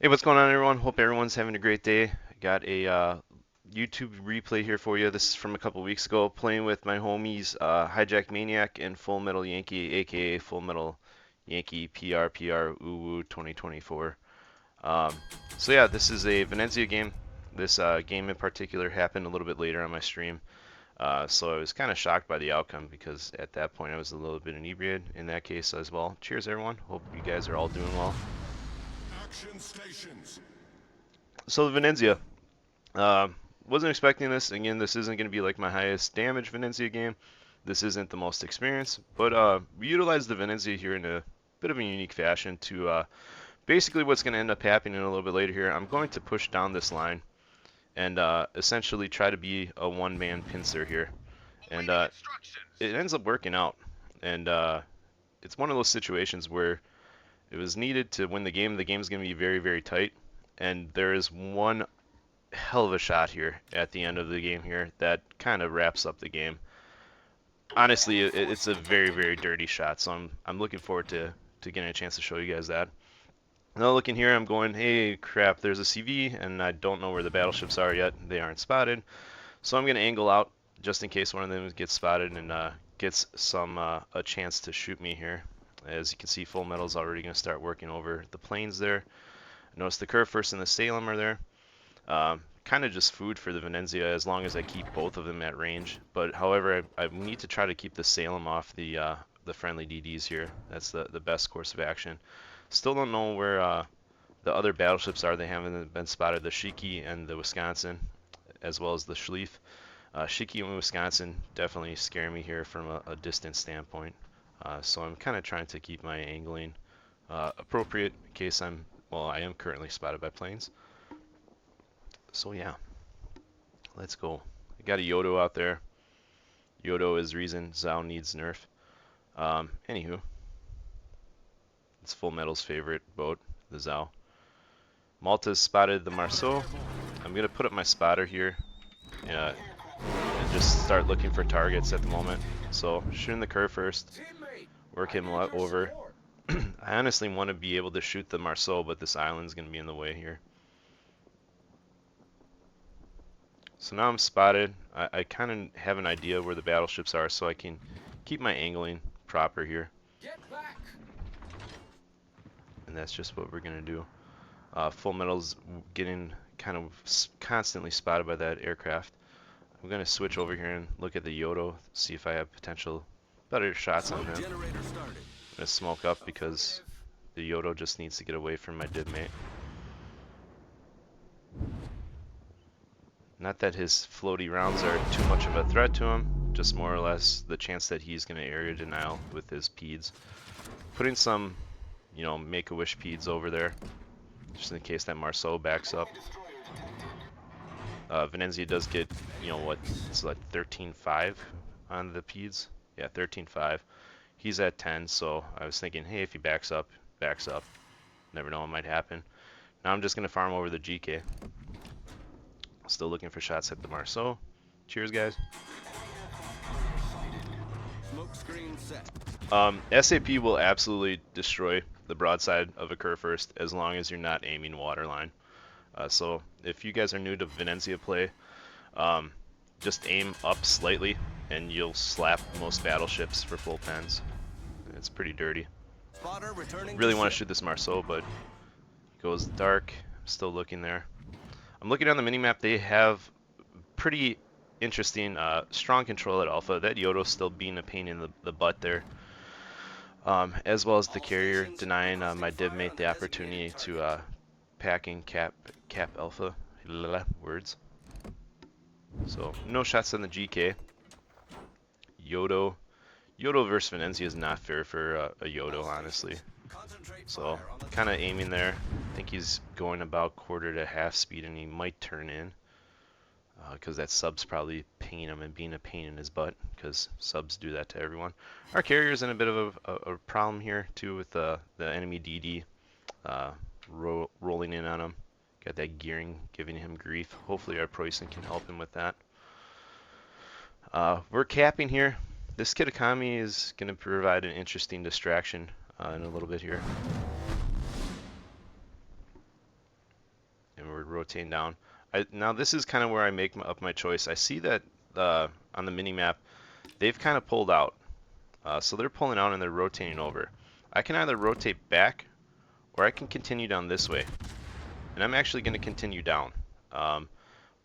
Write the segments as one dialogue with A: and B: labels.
A: Hey, what's going on, everyone? Hope everyone's having a great day. I got a YouTube replay here for you. This is from a couple weeks ago, playing with my homies Hijack Maniac and Full Metal Yankee, aka Full Metal Yankee PR Uwu 2024. So yeah, this is a Venezia game. This game in particular happened a little bit later on my stream, so I was kind of shocked by the outcome because at that point I was a little bit inebriated in that case as well. Cheers, everyone. Hope you guys are all doing well.
B: Action stations.
A: So the Venezia. Uh, wasn't expecting this. Again, this isn't going to be like my highest damage Venezia game. This isn't the most experienced, but we utilized the Venezia here in a bit of a unique fashion to basically what's going to end up happening a little bit later here. I'm going to push down this line and essentially try to be a one-man pincer here. And it ends up working out. And it's one of those situations where it was needed to win the game. The game's going to be very, very tight. And there is one hell of a shot here at the end of the game here that kind of wraps up the game. Honestly, it's a very, very dirty shot, so I'm looking forward to getting a chance to show you guys that. Now looking here, I'm going, hey crap, there's a CV, and I don't know where the battleships are yet. They aren't spotted, so I'm going to angle out just in case one of them gets spotted and gets some a chance to shoot me here. As you can see, Full Metal's already going to start working over the planes there. Notice the Curve First and the Salem are there. Kind of just food for the Venezia as long as I keep both of them at range. But however, I need to try to keep the Salem off the friendly DDs here. That's the best course of action. Still don't know where the other battleships are. They haven't been spotted. The Shiki and the Wisconsin, as well as the Schlief. Shiki and Wisconsin definitely scare me here from a distance standpoint. So I'm kind of trying to keep my angling appropriate in case I am currently spotted by planes. So yeah, let's go. I got a Yodo out there. Yodo is reason Zhao needs nerf. Anywho, it's Full Metal's favorite boat, the Zhao. Malta's spotted the Marceau. I'm gonna put up my spotter here and just start looking for targets at the moment. So shooting the Curve first, work him over. I honestly want to be able to shoot the Marceau, but this island's gonna be in the way here. So now I'm spotted. I kind of have an idea where the battleships are, so I can keep my angling proper here. And that's just what we're going to do. Full Metal's getting kind of constantly spotted by that aircraft. I'm going to switch over here and look at the Yodo, see if I have potential better shots on him. I'm going to smoke up because the Yodo just needs to get away from my dibmate. Not that his floaty rounds are too much of a threat to him, just more or less the chance that he's going to area denial with his peds. Putting some, Make-A-Wish peds over there, just in case that Marceau backs up. Venezia does get, it's like 13.5 on the peds. Yeah, 13.5. He's at 10, so I was thinking, hey, if he backs up, backs up. Never know what might happen. Now I'm just going to farm over the GK. Still looking for shots at the Marceau. Cheers, guys. SAP will absolutely destroy the broadside of a Curve First as long as you're not aiming waterline. So if you guys are new to Venezia play, just aim up slightly and you'll slap most battleships for full pens. It's pretty dirty. Really want to shoot this Marceau, but it goes dark. I'm still looking there. I'm looking on the minimap. They have pretty interesting strong control at Alpha. That Yodo's still being a pain in the butt there. As well as the carrier denying my dibmate the opportunity to packing cap Alpha. Words. So no shots on the GK. Yodo versus Venezia is not fair for a Yodo, honestly. So kind of aiming there. I think he's going about quarter to half speed, and he might turn in because that sub's probably pinging him and being a pain in his butt, because subs do that to everyone. Our carrier's in a bit of a problem here too with the enemy DD rolling in on him. Got that gearing giving him grief. Hopefully our Preußen can help him with that. We're capping here. This Kitakami is going to provide an interesting distraction in a little bit here. rotating down. Now this is kind of where I make up my choice. I see that on the mini map they've kind of pulled out, so they're pulling out and they're rotating over. I can either rotate back or I can continue down this way, and I'm actually going to continue down.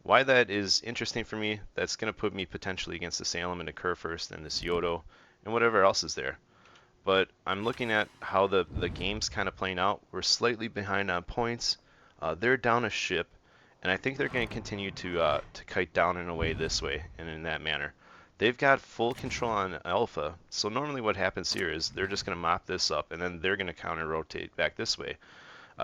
A: Why that is interesting for me, that's going to put me potentially against the Salem and the Kurfürst and this Yodo and whatever else is there. But I'm looking at how the game's kind of playing out. We're slightly behind on points. They're down a ship, and I think they're going to continue to kite down in a way this way and in that manner. They've got full control on Alpha, so normally what happens here is they're just going to mop this up, and then they're going to counter-rotate back this way.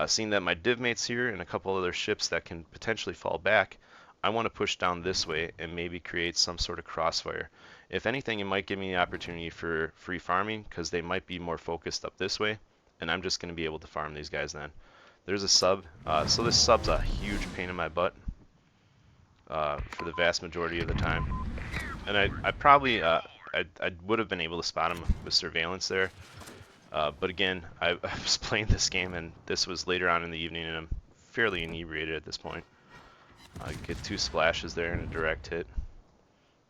A: Seeing that my div mates here and a couple other ships that can potentially fall back, I want to push down this way and maybe create some sort of crossfire. If anything, it might give me the opportunity for free farming because they might be more focused up this way, and I'm just going to be able to farm these guys then. There's a sub, so this sub's a huge pain in my butt for the vast majority of the time. And I probably, I would have been able to spot him with surveillance there. But again, I was playing this game and this was later on in the evening and I'm fairly inebriated at this point. I get 2 splashes there and a direct hit.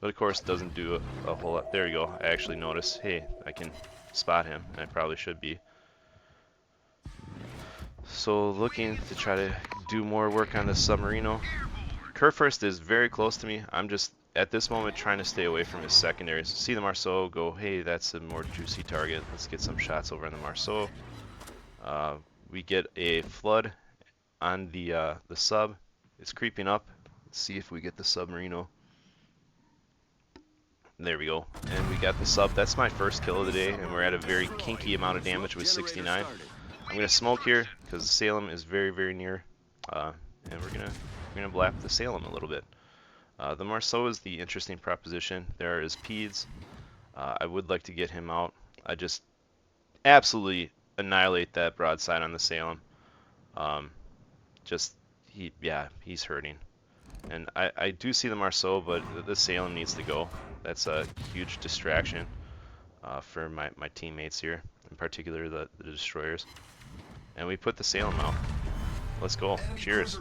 A: But of course it doesn't do a whole lot. There you go. I actually noticed, hey, I can spot him, and I probably should be. So looking to try to do more work on the Submarino. Kurfürst is very close to me. I'm just, at this moment, trying to stay away from his secondaries. See the Marceau, go, hey, that's a more juicy target. Let's get some shots over on the Marceau. We get a flood on the sub. It's creeping up. Let's see if we get the Submarino. There we go. And we got the sub. That's my first kill of the day, and we're at a very kinky amount of damage with 69. I'm going to smoke here because the Salem is very, very near. And we're gonna blap the Salem a little bit. The Marceau is the interesting proposition. There are his Peds. I would like to get him out. I just absolutely annihilate that broadside on the Salem. He's hurting. And I do see the Marceau, but the Salem needs to go. That's a huge distraction for my teammates here, in particular the destroyers. And we put the Salem out. Let's go. Cheers.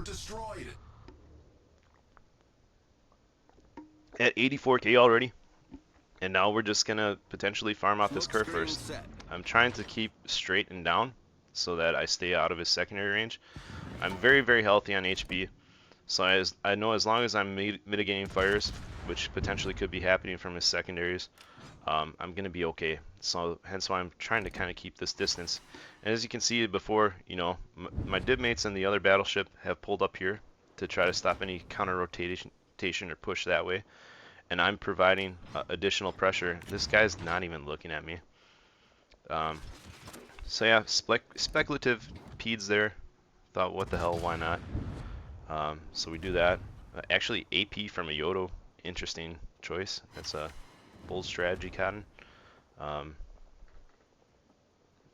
A: At 84k already, and now we're just gonna potentially farm off this Kurfürst. I'm trying to keep straight and down so that I stay out of his secondary range. I'm very, very healthy on HP, so I know as long as I'm mitigating fires, which potentially could be happening from his secondaries, I'm gonna be okay. So hence why I'm trying to kind of keep this distance. And as you can see before, you know, my div mates and the other battleship have pulled up here to try to stop any counter rotation or push that way, and I'm providing additional pressure. This guy's not even looking at me. So yeah, speculative Peds there. Thought, what the hell, why not? So we do that. Actually, AP from a Yodo, interesting choice. That's a bold strategy, Cotton.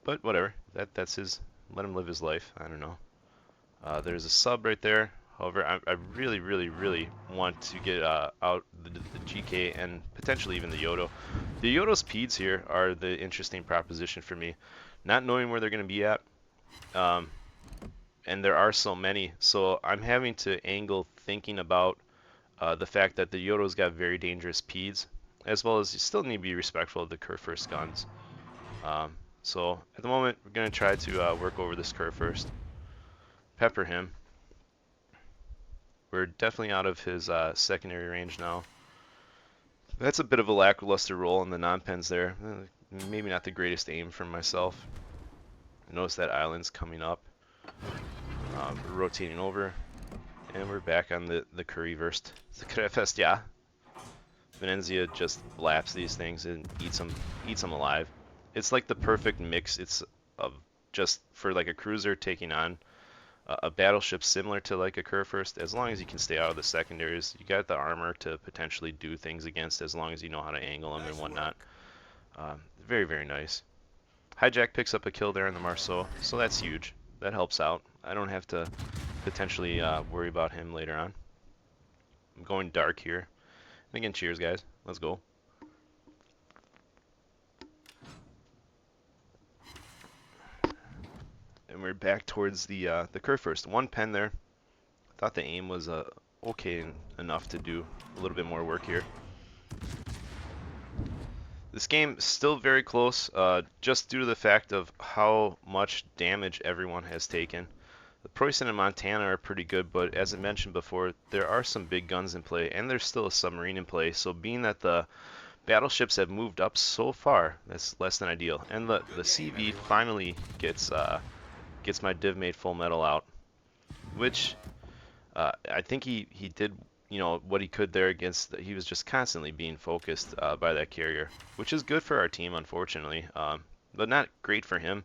A: But whatever, that's his. Let him live his life. I don't know. There's a sub right there. However, I really, really, really want to get out the GK and potentially even the Yodo. The Yodo's Peds here are the interesting proposition for me. Not knowing where they're going to be at, and there are so many, so I'm having to angle thinking about the fact that the Yodo's got very dangerous Peds, as well as you still need to be respectful of the Kurfürst guns. So at the moment, we're going to try to work over this Kurfürst, pepper him. We're definitely out of his secondary range now. That's a bit of a lackluster roll in the non-pens there. Maybe not the greatest aim for myself. Notice that island's coming up. We're rotating over. And we're back on the Currywurst. The Krefest, yeah. Venezia just laps these things and eats them alive. It's like the perfect mix. It's of just for like a cruiser taking on a battleship similar to like a Kurfürst. As long as you can stay out of the secondaries, you got the armor to potentially do things against, as long as you know how to angle them and whatnot. Very, very nice. Hijack picks up a kill there in the Marceau, so that's huge. That helps out. I don't have to potentially worry about him later on. I'm going dark here. And again, cheers, guys. Let's go. And we're back towards the Kurfürst. One pen there. thought the aim was okay enough to do a little bit more work here. This game is still very close, just due to the fact of how much damage everyone has taken. The Preußen and Montana are pretty good, but as I mentioned before, there are some big guns in play, and there's still a submarine in play, so being that the battleships have moved up so far, that's less than ideal. And the CV finally gets my div made full metal out, which I think he did, you know, what he could there against. He was just constantly being focused by that carrier, which is good for our team, unfortunately, but not great for him,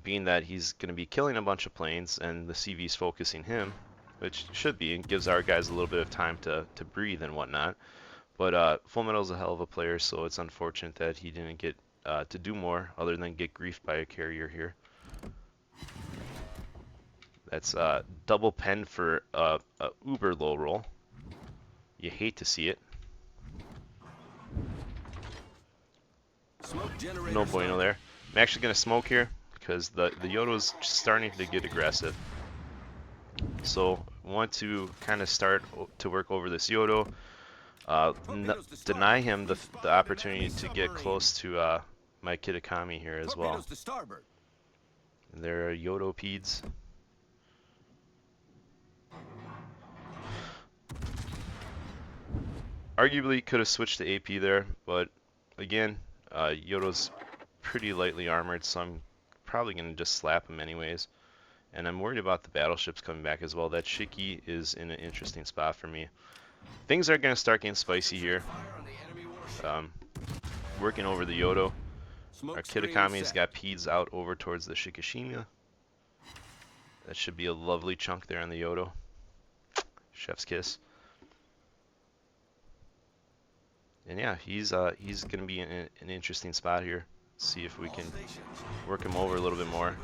A: being that he's going to be killing a bunch of planes and the CV's focusing him, which should be, and gives our guys a little bit of time to breathe and whatnot. But Full Metal's a hell of a player, so it's unfortunate that he didn't get to do more other than get griefed by a carrier here. That's double pen for a uber low roll. You hate to see it. No bueno there. I'm actually going to smoke here because the Yodo's starting to get aggressive. So I want to kind of start to work over this Yodo. Deny him the opportunity to get close to my Kitakami here as well. There are Yodo peds. Arguably could have switched to AP there, but again, Yodo's pretty lightly armored, so I'm probably going to just slap him anyways. And I'm worried about the battleships coming back as well. That Shiki is in an interesting spot for me. Things are going to start getting spicy here. Working over the Yodo. Our Kitakami's got peds out over towards the Shikishima. That should be a lovely chunk there on the Yodo. Chef's kiss. And yeah, he's going to be in an interesting spot here. See if we can work him over a little bit more.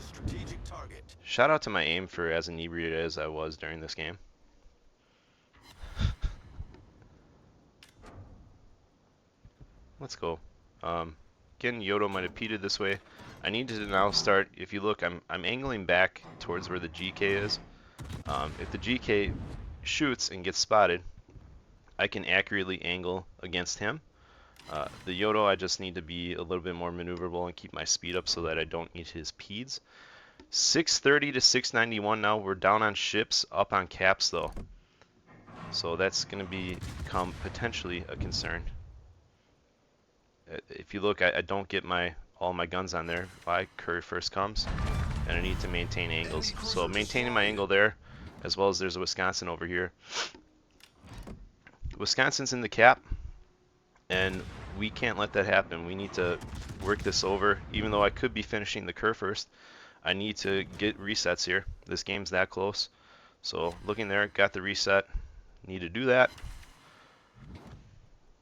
A: Shout out to my aim for as inebriated as I was during this game. Let's go. Again, Yodo might have peated this way. I need to now start. If you look, I'm angling back towards where the GK is. If the GK shoots and gets spotted, I can accurately angle against him. The Yodo, I just need to be a little bit more maneuverable and keep my speed up so that I don't eat his peds. 630 to 691 now. We're down on ships, up on caps though. So that's going to become potentially a concern. If you look, I don't get all my guns on there. Why? Curry first comes, and I need to maintain angles. So maintaining my angle there, as well as there's a Wisconsin over here. Wisconsin's in the cap, and we can't let that happen. We need to work this over. Even though I could be finishing the Kerr first, I need to get resets here. This game's that close. So looking there, got the reset. Need to do that.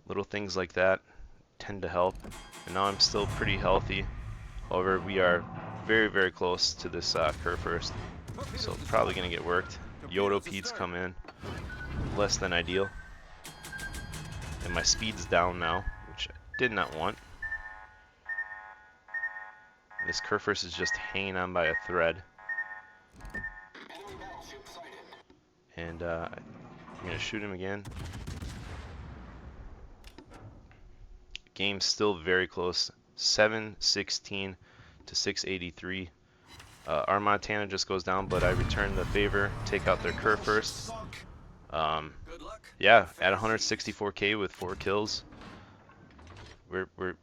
A: Little things like that tend to help. And now I'm still pretty healthy. However, we are very, very close to this Kerr first. So probably going to get worked. Yodo peds come in. Less than ideal. And my speed's down now, which I did not want. This Kerfurst is just hanging on by a thread. And I'm going to shoot him again. Game's still very close. 716 to 683. Our Montana just goes down, but I return the favor, take out their Kerfurst. Yeah, at 164k with 4 kills.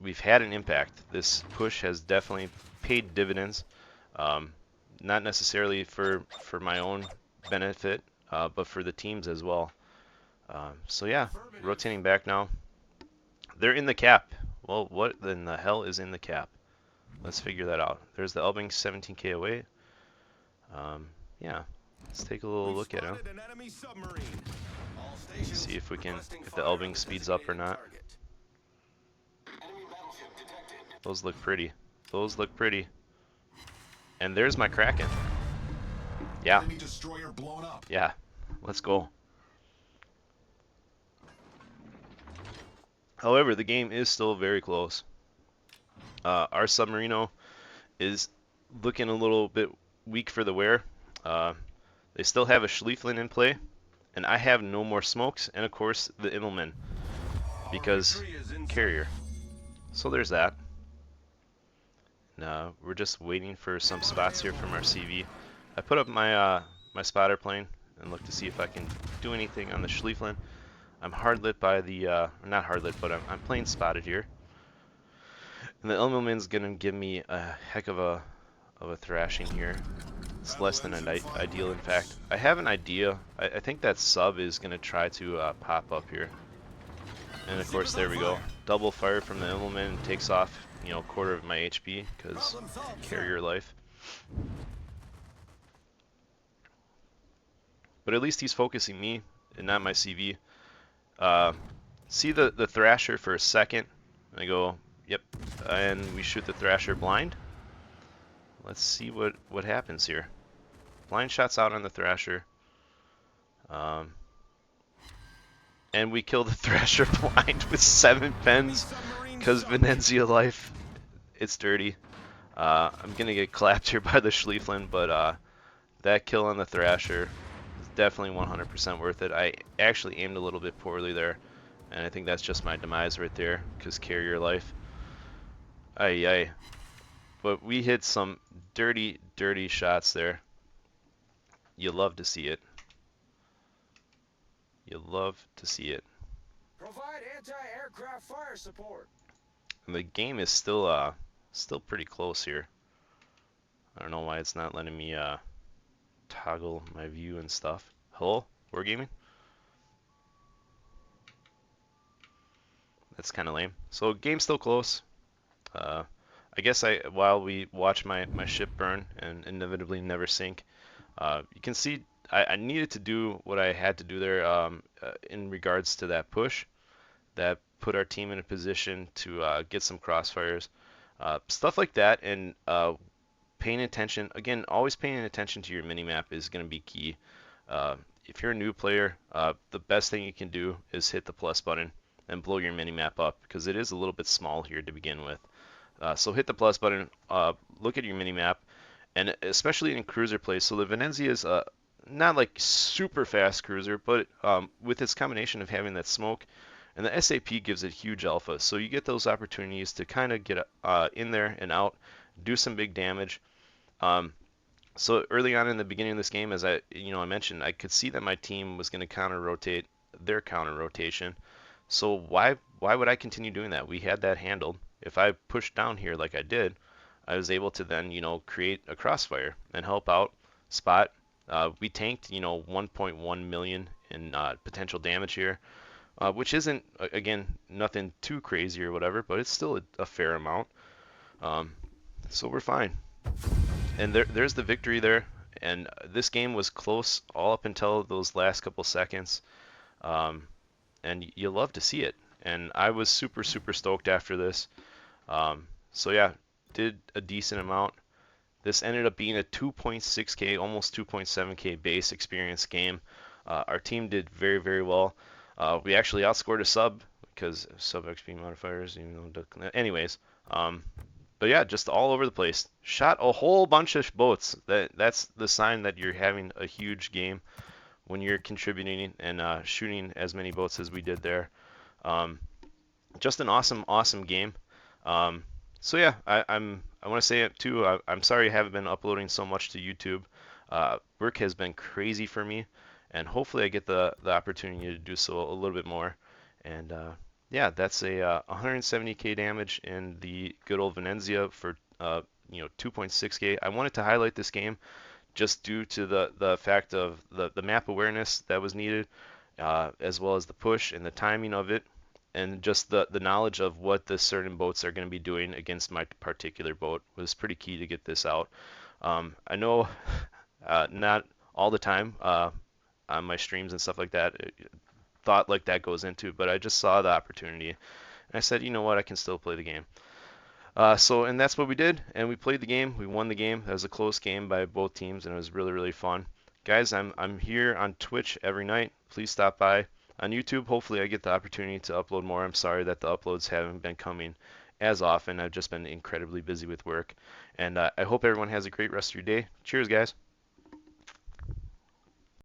A: We've had an impact. This push has definitely paid dividends. Not necessarily for my own benefit, but for the teams as well. So yeah, rotating back now. They're in the cap. Well, what in the hell is in the cap? Let's figure that out. There's the Elbing 17k away. Yeah, let's take a little look at him. See if the Elbing speeds up or not. Those look pretty. Those look pretty. And there's my Kraken. Yeah. Yeah. Let's go. However, the game is still very close. Our Submarino is looking a little bit weak for the wear. They still have a Schlieflin in play, and I have no more smokes, and of course the Immelman,
B: Our
A: because
B: victory is in sight.
A: carrier. So there's that. Now we're just waiting for some spots here from our CV. I put up my spotter plane and look to see if I can do anything on the Schlieflin. I'm hard lit by the, not hard lit, but I'm plane spotted here. And the Immelman's gonna give me a heck of a thrashing here. It's less than an ideal, in fact. I have an idea. I think that sub is going to try to pop up here. And of course, there we go. Double fire from the Immelman takes off, you know, a quarter of my HP, because carrier life. But at least he's focusing me and not my CV. See the Thrasher for a second. I go, yep, and we shoot the Thrasher blind. Let's see what happens here. Blind shots out on the Thrasher. And we kill the Thrasher blind with 7 pens because Venezia life, it's dirty. I'm going to get clapped here by the Schlieflin, but that kill on the Thrasher is definitely 100% worth it. I actually aimed a little bit poorly there, and I think that's just my demise right there because carrier life. Ay. But we hit some dirty, dirty shots there. You love to see it. You love to see it.
C: Provide anti-aircraft fire support.
A: And the game is still pretty close here. I don't know why it's not letting me toggle my view and stuff. Hello, Wargaming? That's kind of lame. So game's still close. I guess while we watch my ship burn and inevitably never sink, you can see I needed to do what I had to do there in regards to that push that put our team in a position to get some crossfires, stuff like that, and paying attention. Again, always paying attention to your minimap is going to be key. If you're a new player, the best thing you can do is hit the plus button and blow your minimap up because it is a little bit small here to begin with. So hit the plus button, look at your minimap, and especially in cruiser plays. So the Venezia is not like super fast cruiser, but with its combination of having that smoke and the SAP gives it huge alpha. So you get those opportunities to kind of get in there and out, do some big damage. So early on in the beginning of this game, as I mentioned, I could see that my team was going to counter rotate their counter rotation. So why would I continue doing that? We had that handled. If I pushed down here like I did, I was able to then create a crossfire and help out spot. We tanked 1.1 million in potential damage here, which isn't again nothing too crazy or whatever, but it's still a fair amount. So we're fine. And there's the victory there. And this game was close all up until those last couple seconds. And you love to see it. And I was super stoked after this. So yeah, did a decent amount. This ended up being a 2.6k, almost 2.7k base experience game. Our team did very well. We actually outscored a sub because sub XP modifiers, anyways. But yeah, just all over the place. Shot a whole bunch of boats. That's the sign that you're having a huge game when you're contributing and shooting as many boats as we did there. Just an awesome game. So yeah, I want to say it too. I'm sorry I haven't been uploading so much to YouTube. Work has been crazy for me, and hopefully I get the opportunity to do so a little bit more. And yeah, that's a 170k damage in the good old Venezia for 2.6k. I wanted to highlight this game just due to the fact of the map awareness that was needed, as well as the push and the timing of it, and just the knowledge of what the certain boats are going to be doing against my particular boat was pretty key to get this out. I know not all the time on my streams and stuff like that, thought like that goes into, but I just saw the opportunity and I said, you know what, I can still play the game. And that's what we did, and we played the game. We won the game. That was a close game by both teams, and it was really fun. Guys, I'm here on Twitch every night. Please stop by. On YouTube, hopefully I get the opportunity to upload more. I'm sorry that the uploads haven't been coming as often. I've just been incredibly busy with work. And I hope everyone has a great rest of your day. Cheers, guys.